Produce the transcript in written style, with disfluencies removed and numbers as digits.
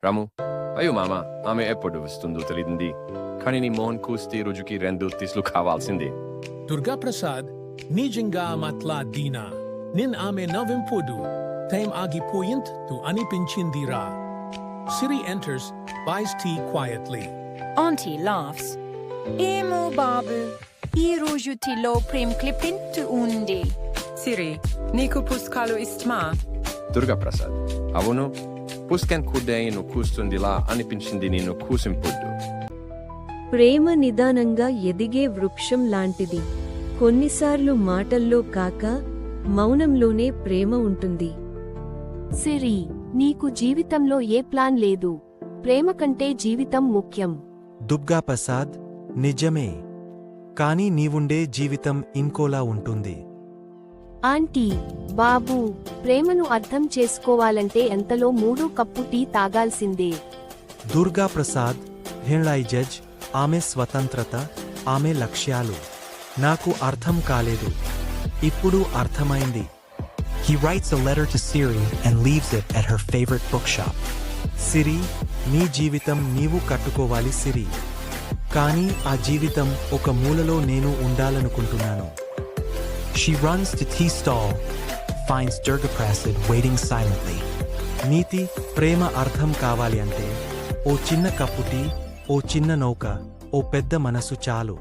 రాము, అయ్యో మామ, ఆమె ఎప్పుడు వస్తుందో తెలియదు. కానీ నీ మోహన్ కూస్తే రోజుకి 2 తీసులు కావాల్సిందే. దుర్గాప్రసాద్ నిజంగా మాట్లాడినా నిన్ ఆమె నవ్వింపుడు టైం ఆగిపోయింది అనిపించిందిరా. Siri enters, buys tea quietly. Auntie laughs. ఏమో బాబు, ఈ రోజు టీలో ప్రేమ్ క్లిప్పింగ్ ఉంది. సిరి, నీకు పుస్తకాలు ఇష్టమా? దుర్గాప్రసాద్, అవును, పుస్తకం కూడే నువ్వు కూస్తుందిలా అనిపించింది. నేను కూసింపుద్దు. ప్రేమ నిదానంగా ఎదిగే వృక్షం లాంటిది. కొన్నిసార్లు మాటల్లో కాక మౌనంలోనే ప్రేమ ఉంటుంది. సిరి, నీకు జీవితంలో ఏ ప్లాన్ లేదు. ప్రేమ కంటే జీవితం ముఖ్యం. దుర్గాప్రసాద్, నిజమే. కానీ నీవుండే జీవితం ఇంకోలా ఉంటుంది. ఆంటీ, బాబు, ప్రేమను అర్థం చేసుకోవాలంటే ఎంతలో 3 కప్పు టీ తాగాల్సిందే. దుర్గాప్రసాద్, హిళాయ్ జడ్జ్, ఆమె స్వతంత్రత, ఆమె లక్ష్యాలు నాకు అర్థం కాలేదు. ఇప్పుడు అర్థమైంది. He writes a letter to Siri and leaves it at her favorite bookshop. సిరి, నీ జీవితం నీవు కట్టుకోవాలి సిరి. కానీ ఆ జీవితం ఒక మూలలో నేను ఉండాలనుకుంటున్నాను. She runs to tea stall, finds Durgaprasad waiting silently. నీతి, ప్రేమ అర్థం కావాలి అంటే ఓ చిన్న కప్పు టీ, ఓ చిన్న నౌక, ఓ పెద్ద మనసు చాలు.